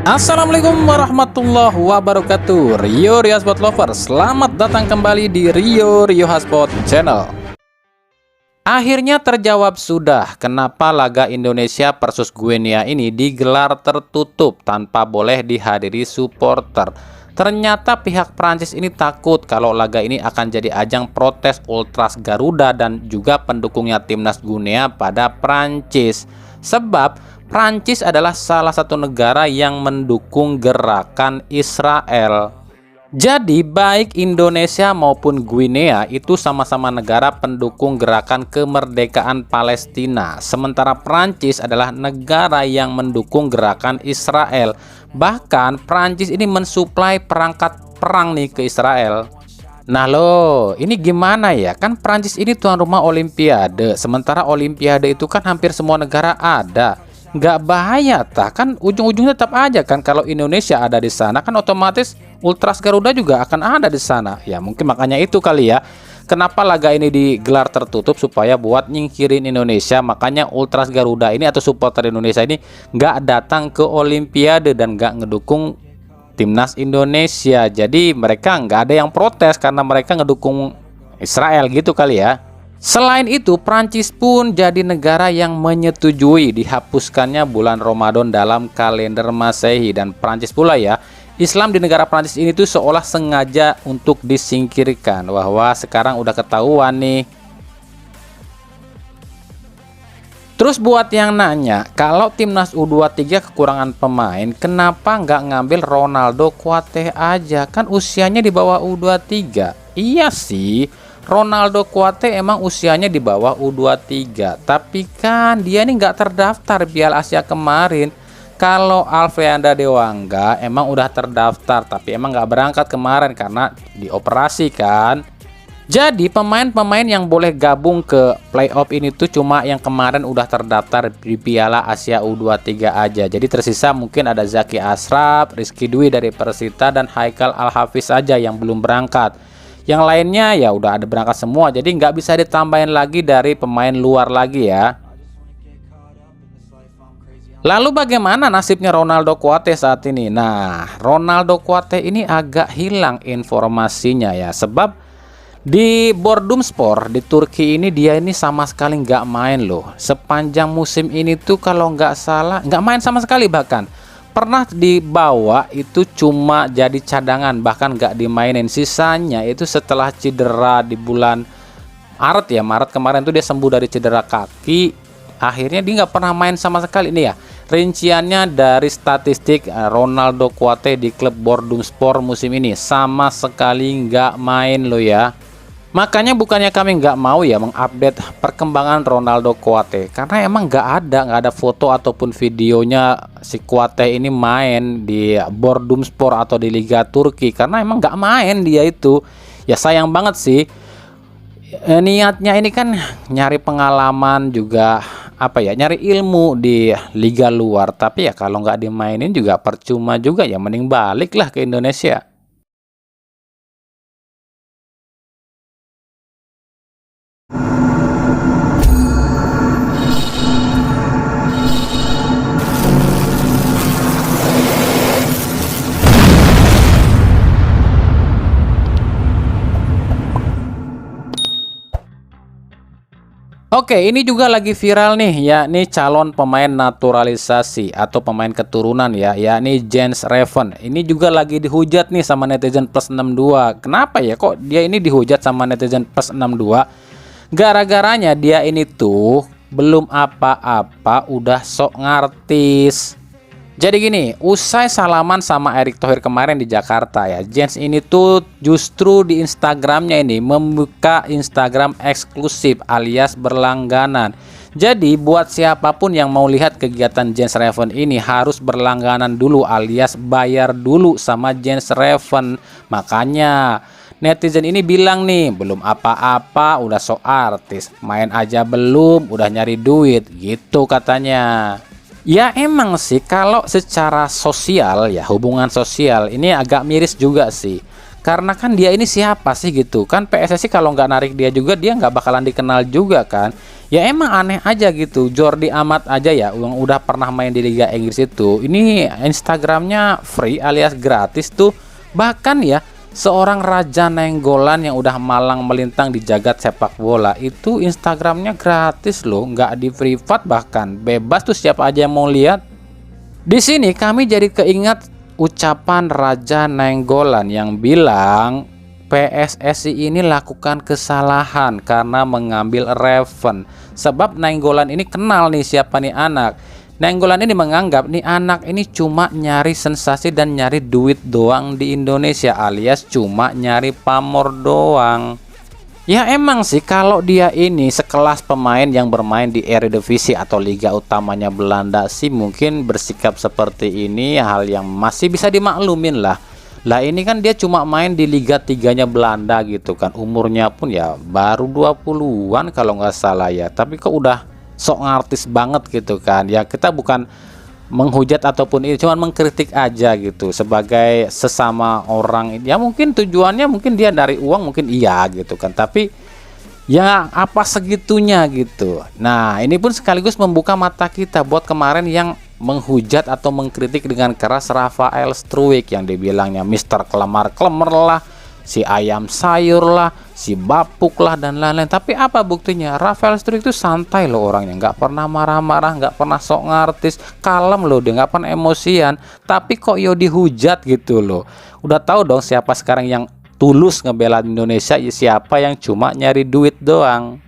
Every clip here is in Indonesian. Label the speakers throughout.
Speaker 1: Assalamualaikum warahmatullahi wabarakatuh. Rio Hotspot Lover, selamat datang kembali di Rio Hotspot Channel. Akhirnya terjawab sudah kenapa laga Indonesia versus Guinea ini digelar tertutup tanpa boleh dihadiri supporter. Ternyata pihak Prancis ini takut kalau laga ini akan jadi ajang protes Ultras Garuda dan juga pendukungnya timnas Guinea pada Prancis. Sebab Prancis adalah salah satu negara yang mendukung gerakan Israel. Jadi baik Indonesia maupun Guinea itu sama-sama negara pendukung gerakan kemerdekaan Palestina. Sementara Prancis adalah negara yang mendukung gerakan Israel. Bahkan Prancis ini mensuplai perangkat perang nih ke Israel. Nah loh, ini gimana ya? Kan Prancis ini tuan rumah Olimpiade. Sementara Olimpiade itu kan hampir semua negara ada. Nggak bahaya tah, kan ujung-ujungnya tetap aja kan kalau Indonesia ada di sana kan otomatis Ultras Garuda juga akan ada di sana. Ya mungkin makanya itu kali ya. Kenapa laga ini digelar tertutup supaya buat nyingkirin Indonesia. Makanya Ultras Garuda ini atau supporter Indonesia ini nggak datang ke Olimpiade dan nggak ngedukung timnas Indonesia. Jadi mereka nggak ada yang protes karena mereka ngedukung Israel gitu kali ya. Selain itu, Prancis pun jadi negara yang menyetujui dihapuskannya bulan Ramadan dalam kalender Masehi. Dan Prancis pula ya, Islam di negara Prancis ini tuh seolah sengaja untuk disingkirkan. Bahwa sekarang udah ketahuan nih. Terus buat yang nanya, kalau timnas U23 kekurangan pemain, kenapa nggak ngambil Ronaldo Kuate aja? Kan usianya di bawah U23. Iya sih, Ronaldo Kuate emang usianya di bawah U23, tapi kan dia ini nggak terdaftar Piala Asia kemarin. Kalau Alfreanda Dewangga emang udah terdaftar, tapi emang nggak berangkat kemarin karena dioperasi kan. Jadi pemain-pemain yang boleh gabung ke playoff ini tuh cuma yang kemarin udah terdaftar di Piala Asia U23 aja. Jadi tersisa mungkin ada Zaki Ashraf, Rizky Dwi dari Persita, dan Haikal Al-Hafiz aja yang belum berangkat. Yang lainnya ya udah ada berangkat semua, jadi nggak bisa ditambahin lagi dari pemain luar lagi ya. Lalu bagaimana nasibnya Ronaldo Kuate saat ini? Nah, Ronaldo Kuate ini agak hilang informasinya ya, sebab di Bordumspor di Turki ini dia ini sama sekali nggak main loh. Sepanjang musim ini tuh kalau nggak salah nggak main sama sekali, bahkan pernah dibawa itu cuma jadi cadangan, bahkan nggak dimainin. Sisanya itu setelah cedera di bulan Maret ya, Maret kemarin tuh dia sembuh dari cedera kaki. Akhirnya dia nggak pernah main sama sekali. Ini ya rinciannya dari statistik Ronaldo Kuate di klub Bordumspor musim ini, sama sekali nggak main loh ya. Makanya bukannya kami nggak mau ya mengupdate perkembangan Ronaldo Kuate, karena emang nggak ada foto ataupun videonya si Kuate ini main di Bordumspor atau di Liga Turki, karena emang nggak main dia itu. Ya sayang banget sih. Niatnya ini kan nyari pengalaman juga, apa ya, nyari ilmu di liga luar, tapi ya kalau nggak dimainin juga percuma juga ya, mending baliklah ke Indonesia. Oke, ini juga lagi viral nih, yakni calon pemain naturalisasi atau pemain keturunan ya, yakni Jens Reven. Ini juga lagi dihujat nih sama netizen plus 62. Kenapa ya kok dia ini dihujat sama netizen plus 62? Gara-garanya dia ini tuh belum apa-apa udah sok ngartis. Jadi gini, usai salaman sama Erick Thohir kemarin di Jakarta ya, Jens ini tuh justru di Instagramnya ini membuka Instagram eksklusif alias berlangganan. Jadi buat siapapun yang mau lihat kegiatan Jens Reven ini harus berlangganan dulu alias bayar dulu sama Jens Reven. Makanya netizen ini bilang nih, belum apa-apa udah sok artis, main aja belum udah nyari duit gitu katanya. Ya emang sih kalau secara sosial ya, hubungan sosial ini agak miris juga sih. Karena kan dia ini siapa sih gitu kan, PSSI kalau nggak narik dia juga dia nggak bakalan dikenal juga kan. Ya emang aneh aja gitu. Jordi Amat aja ya yang udah pernah main di Liga Inggris itu, ini Instagramnya free alias gratis tuh. Bahkan ya seorang Raja Nainggolan yang udah malang melintang di jagat sepak bola itu Instagramnya gratis loh, nggak di privat, bahkan bebas tuh siapa aja yang mau lihat. Di sini kami jadi keingat ucapan Raja Nainggolan yang bilang PSSI ini lakukan kesalahan karena mengambil Raven. Sebab Nainggolan ini kenal nih siapa nih anak. Nainggolan ini menganggap nih anak ini cuma nyari sensasi dan nyari duit doang di Indonesia, alias cuma nyari pamor doang. Ya emang sih kalau dia ini sekelas pemain yang bermain di Eredivisie atau liga utamanya Belanda sih mungkin bersikap seperti ini hal yang masih bisa dimaklumin lah. Lah ini kan dia cuma main di Liga 3-nya Belanda gitu kan. Umurnya pun ya baru 20-an kalau nggak salah ya. Tapi kok udah sok ngartis banget gitu kan. Ya kita bukan menghujat ataupun ini, cuman mengkritik aja gitu sebagai sesama orang. Ya mungkin tujuannya mungkin dia dari uang, mungkin iya gitu kan, tapi ya apa segitunya gitu. Nah ini pun sekaligus membuka mata kita buat kemarin yang menghujat atau mengkritik dengan keras Rafael Struwijk yang dibilangnya Mister Kelemar-kelemar lah, si ayam sayur lah, si bapuk lah, dan lain-lain. Tapi apa buktinya? Rafael Struwijk itu santai loh orangnya, nggak pernah marah-marah, nggak pernah sok ngartis, kalem loh dia, nggak pernah emosian. Tapi kok yo dihujat gitu loh. Udah tahu dong siapa sekarang yang tulus ngebela Indonesia, siapa yang cuma nyari duit doang.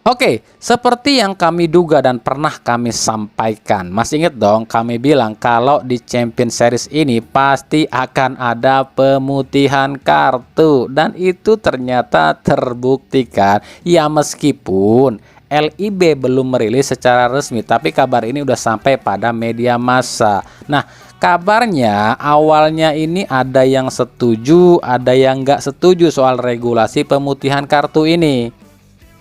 Speaker 1: Oke, seperti yang kami duga dan pernah kami sampaikan. Masih inget dong kami bilang kalau di Champion Series ini pasti akan ada pemutihan kartu. Dan itu ternyata terbuktikan. Ya meskipun LIB belum merilis secara resmi, tapi kabar ini udah sampai pada media massa. Nah, kabarnya awalnya ini ada yang setuju, ada yang nggak setuju soal regulasi pemutihan kartu ini.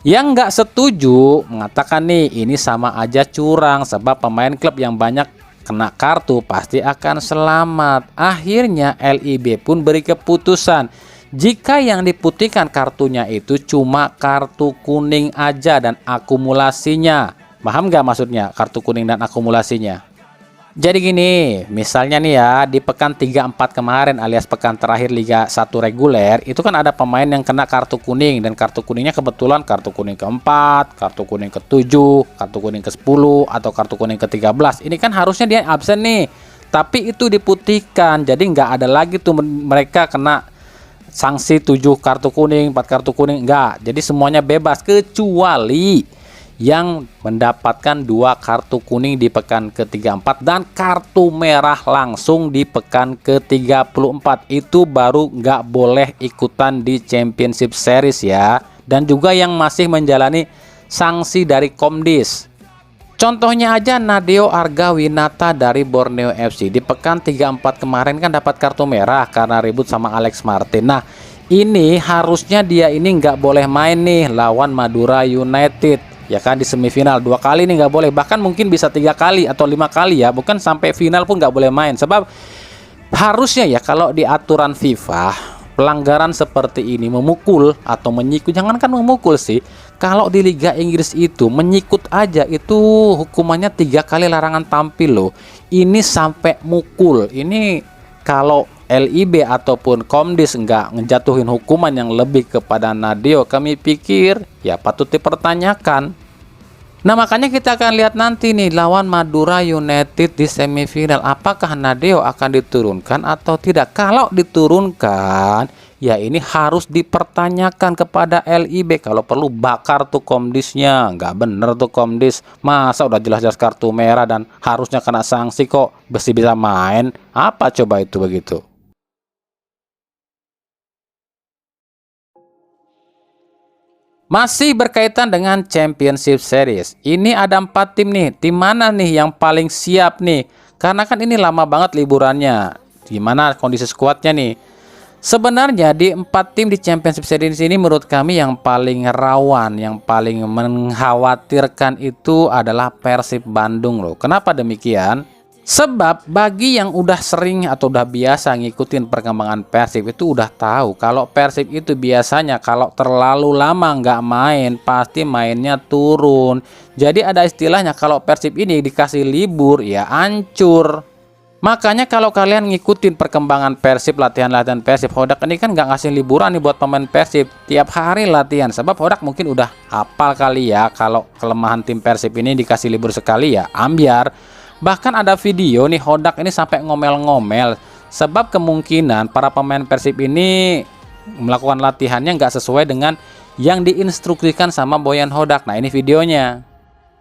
Speaker 1: Yang nggak setuju mengatakan nih ini sama aja curang sebab pemain klub yang banyak kena kartu pasti akan selamat. Akhirnya LIB pun beri keputusan jika yang diputihkan kartunya itu cuma kartu kuning aja dan akumulasinya. Paham nggak maksudnya kartu kuning dan akumulasinya? Jadi gini, misalnya nih ya, di pekan 34 kemarin alias pekan terakhir Liga 1 reguler, itu kan ada pemain yang kena kartu kuning, dan kartu kuningnya kebetulan kartu kuning keempat, kartu kuning ke-7, kartu kuning ke-10, atau kartu kuning ke-13. Ini kan harusnya dia absen nih, tapi itu diputihkan, jadi nggak ada lagi tuh mereka kena sanksi 7 kartu kuning, 4 kartu kuning, nggak. Jadi semuanya bebas, kecuali yang mendapatkan 2 kartu kuning di pekan ke-34 dan kartu merah langsung di pekan ke-34, itu baru nggak boleh ikutan di Championship Series ya. Dan juga yang masih menjalani sanksi dari Komdis. Contohnya aja Nadeo Argawinata dari Borneo FC di pekan 34 kemarin kan dapat kartu merah karena ribut sama Alex Martin. Nah ini harusnya dia ini nggak boleh main nih lawan Madura United ya kan, di semifinal 2 kali nih nggak boleh, bahkan mungkin bisa 3 kali atau 5 kali ya, bukan sampai final pun nggak boleh main. Sebab harusnya ya kalau di aturan FIFA pelanggaran seperti ini memukul atau menyikut, jangankan memukul sih, kalau di Liga Inggris itu menyikut aja itu hukumannya 3 kali larangan tampil loh. Ini sampai mukul. Ini kalau LIB ataupun Komdis nggak ngejatuhin hukuman yang lebih kepada Nadeo, kami pikir ya patut dipertanyakan. Nah makanya kita akan lihat nanti nih lawan Madura United di semifinal, apakah Nadeo akan diturunkan atau tidak. Kalau diturunkan ya ini harus dipertanyakan kepada LIB, kalau perlu bakar tuh Komdisnya. Nggak bener tuh Komdis, masa udah jelas-jelas kartu merah dan harusnya kena sanksi kok besi bisa main, apa coba itu begitu. Masih berkaitan dengan Championship Series, ini ada 4 tim nih. Tim mana nih yang paling siap nih? Karena kan ini lama banget liburannya. Gimana kondisi skuadnya nih? Sebenarnya di 4 tim di Championship Series ini menurut kami yang paling rawan, yang paling mengkhawatirkan itu adalah Persib Bandung loh. Kenapa demikian? Sebab bagi yang udah sering atau udah biasa ngikutin perkembangan Persib itu udah tahu kalau Persib itu biasanya kalau terlalu lama nggak main pasti mainnya turun. Jadi ada istilahnya kalau Persib ini dikasih libur ya hancur. Makanya kalau kalian ngikutin perkembangan Persib, latihan-latihan Persib, Hodak ini kan nggak ngasih liburan nih buat pemain Persib. Tiap hari latihan, sebab Hodak mungkin udah hafal kali ya kalau kelemahan tim Persib ini dikasih libur sekali ya ambiar. Bahkan ada video nih Hodak ini sampai ngomel-ngomel. Sebab kemungkinan para pemain Persib ini melakukan latihannya nggak sesuai dengan yang diinstruksikan sama Boyan Hodak. Nah ini videonya.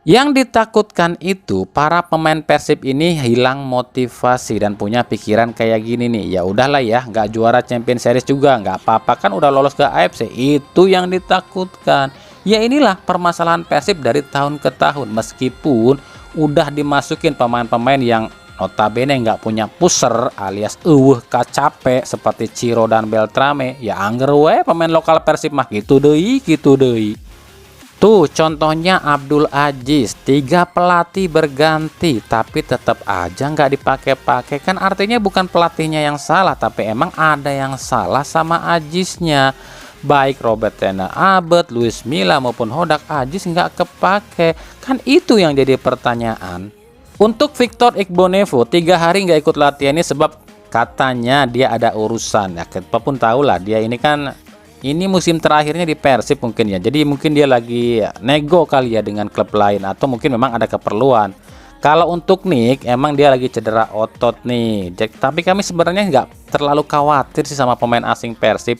Speaker 1: Yang ditakutkan itu para pemain Persib ini hilang motivasi dan punya pikiran kayak gini nih. Ya udahlah ya, nggak juara Champions Series juga nggak apa-apa kan udah lolos ke AFC. Itu yang ditakutkan. Ya inilah permasalahan Persib dari tahun ke tahun. Meskipun udah dimasukin pemain-pemain yang notabene nggak punya pusher alias kacape seperti Ciro dan Beltrame. Ya angger we pemain lokal Persib mah gitu deui. Tuh contohnya Abdul Aziz, 3 pelatih berganti tapi tetap aja nggak dipakai-pakai. Kan artinya bukan pelatihnya yang salah tapi emang ada yang salah sama Aziznya. Baik Robert Ten Hag, Luis Milla maupun Hodak, Aziz nggak kepake. Kan itu yang jadi pertanyaan. Untuk Victor Igbonevo 3 hari nggak ikut latihan ini sebab katanya dia ada urusan. Ya apapun tahu lah dia ini kan ini musim terakhirnya di Persib mungkin ya. Jadi mungkin dia lagi nego kali ya dengan klub lain atau mungkin memang ada keperluan. Kalau untuk Nick emang dia lagi cedera otot nih. Tapi kami sebenarnya nggak terlalu khawatir sih sama pemain asing Persib.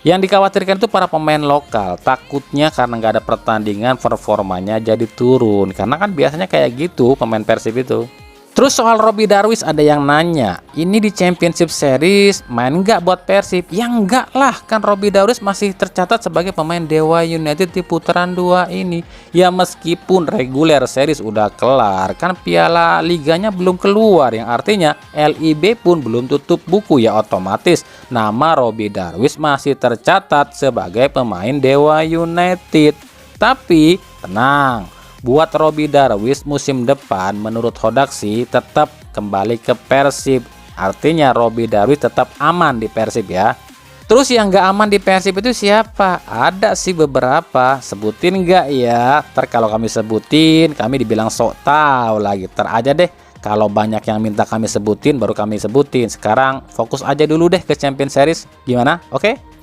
Speaker 1: Yang dikhawatirkan itu para pemain lokal. Takutnya karena nggak ada pertandingan performanya jadi turun. Karena kan biasanya kayak gitu pemain Persib itu. Terus soal Robby Darwish ada yang nanya, ini di Championship Series main nggak buat Persib? Ya enggak lah, kan Robby Darwish masih tercatat sebagai pemain Dewa United di putaran 2 ini. Ya meskipun reguler series udah kelar, kan piala liganya belum keluar, yang artinya LIB pun belum tutup buku, ya otomatis nama Robby Darwish masih tercatat sebagai pemain Dewa United. Tapi tenang, buat Robby Darwish musim depan menurut Hodak sih tetap kembali ke Persib. Artinya Robby Darwish tetap aman di Persib ya. Terus yang nggak aman di Persib itu siapa? Ada sih beberapa. Sebutin nggak ya? Ntar kalau kami sebutin kami dibilang sok tahu lagi. Ntar aja deh. Kalau banyak yang minta kami sebutin baru kami sebutin. Sekarang fokus aja dulu deh ke Champions Series. Gimana? Oke?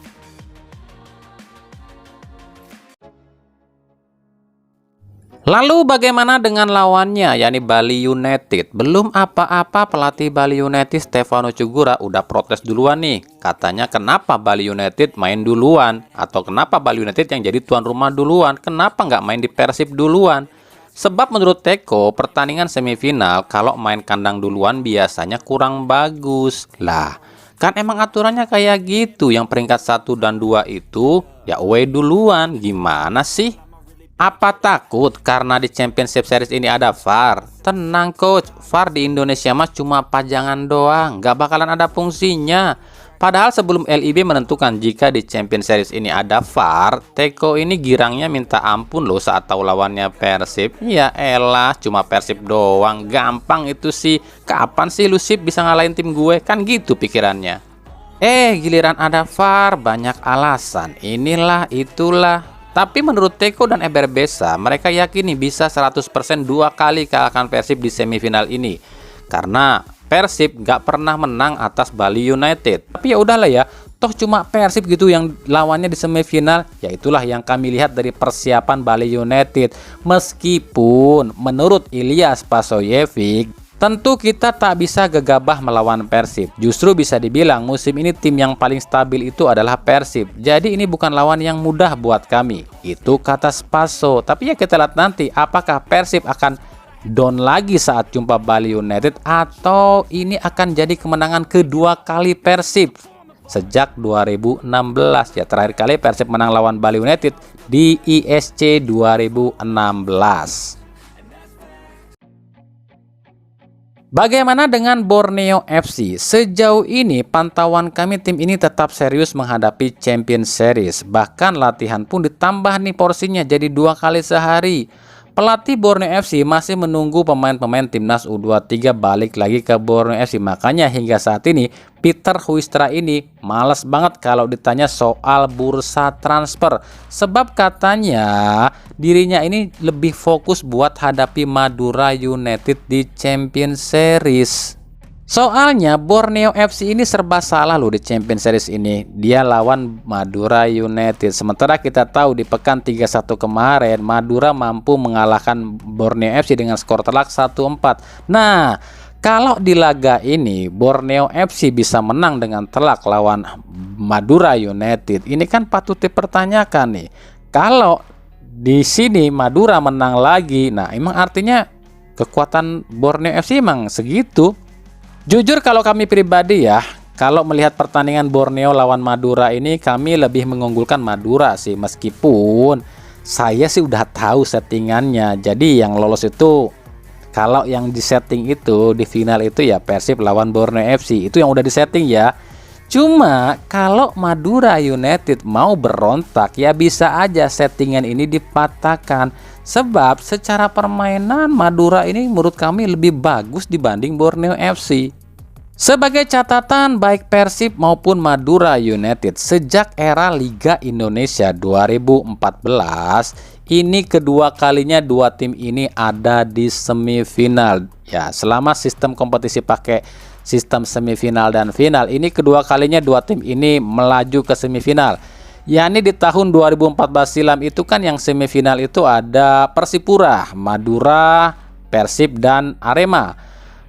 Speaker 1: Lalu bagaimana dengan lawannya, yakni Bali United? Belum apa-apa pelatih Bali United Stefano Cugura udah protes duluan nih. Katanya kenapa Bali United main duluan? Atau kenapa Bali United yang jadi tuan rumah duluan? Kenapa nggak main di Persib duluan? Sebab menurut Teko, pertandingan semifinal kalau main kandang duluan biasanya kurang bagus. Lah, kan emang aturannya kayak gitu. Yang peringkat 1 dan 2 itu ya away duluan. Gimana sih? Apa takut karena di Championship Series ini ada VAR? Tenang coach, VAR di Indonesia mah cuma pajangan doang, nggak bakalan ada fungsinya. Padahal sebelum LIB menentukan jika di Champions Series ini ada VAR, Teko ini girangnya minta ampun loh saat tahu lawannya Persib. Ya elah, cuma Persib doang, gampang itu sih. Kapan sih lu Sip bisa ngalahin tim gue? Kan gitu pikirannya. Giliran ada VAR banyak alasan, inilah itulah. Tapi menurut Teko dan Eber Besa, mereka yakini bisa 100% 2 kali kalahkan Persib di semifinal ini. Karena Persib gak pernah menang atas Bali United. Tapi ya udahlah ya, toh cuma Persib gitu yang lawannya di semifinal. Ya itulah yang kami lihat dari persiapan Bali United. Meskipun menurut Ilyas Pasoyevic, tentu kita tak bisa gegabah melawan Persib. Justru bisa dibilang musim ini tim yang paling stabil itu adalah Persib. Jadi ini bukan lawan yang mudah buat kami. Itu kata Spaso. Tapi ya kita lihat nanti apakah Persib akan down lagi saat jumpa Bali United atau ini akan jadi kemenangan kedua kali Persib sejak 2016. Ya terakhir kali Persib menang lawan Bali United di ISC 2016. Bagaimana dengan Borneo FC? Sejauh ini pantauan kami tim ini tetap serius menghadapi Champions Series. Bahkan latihan pun ditambah nih porsinya jadi 2 kali sehari. pelatih Borneo FC masih menunggu pemain-pemain timnas U23 balik lagi ke Borneo FC. Makanya hingga saat ini Peter Huistra ini malas banget kalau ditanya soal bursa transfer. Sebab katanya dirinya ini lebih fokus buat hadapi Madura United di Champions Series. Soalnya Borneo FC ini serba salah loh di Champions Series ini. Dia lawan Madura United. Sementara kita tahu di pekan 31 kemarin Madura mampu mengalahkan Borneo FC dengan skor telak 1-4. Nah, kalau di laga ini Borneo FC bisa menang dengan telak lawan Madura United, ini kan patut dipertanyakan nih. Kalau di sini Madura menang lagi, nah emang artinya kekuatan Borneo FC emang segitu. Jujur kalau kami pribadi ya, kalau melihat pertandingan Borneo lawan Madura ini, kami lebih mengunggulkan Madura sih, meskipun saya sih udah tahu settingannya. Jadi yang lolos itu, kalau yang di setting itu di final itu ya Persib lawan Borneo FC, itu yang udah di setting ya. Cuma kalau Madura United mau berontak ya bisa aja settingan ini dipatahkan. Sebab secara permainan Madura ini menurut kami lebih bagus dibanding Borneo FC. Sebagai catatan, baik Persib maupun Madura United sejak era Liga Indonesia 2014 ini kedua kalinya dua tim ini ada di semifinal. Ya, selama sistem kompetisi pakai sistem semifinal dan final, ini kedua kalinya dua tim ini melaju ke semifinal. yakni di tahun 2014 silam itu kan yang semifinal itu ada Persipura, Madura, Persib, dan Arema.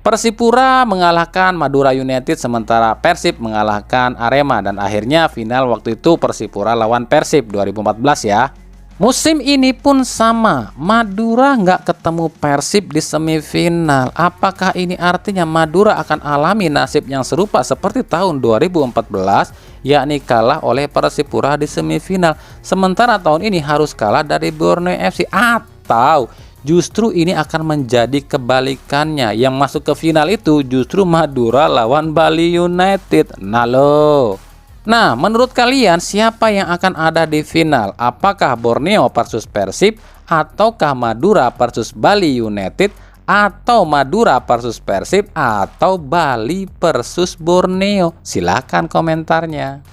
Speaker 1: Persipura mengalahkan Madura United sementara Persib mengalahkan Arema, dan akhirnya final waktu itu Persipura lawan Persib 2014 ya. Musim ini pun sama, Madura nggak ketemu Persib di semifinal. Apakah ini artinya Madura akan alami nasib yang serupa seperti tahun 2014, yakni kalah oleh Persipura di semifinal, sementara tahun ini harus kalah dari Borneo FC? Atau justru ini akan menjadi kebalikannya, yang masuk ke final itu justru Madura lawan Bali United? Nah, menurut kalian siapa yang akan ada di final? Apakah Borneo versus Persib, ataukah Madura versus Bali United, atau Madura versus Persib, atau Bali versus Borneo? Silahkan komentarnya.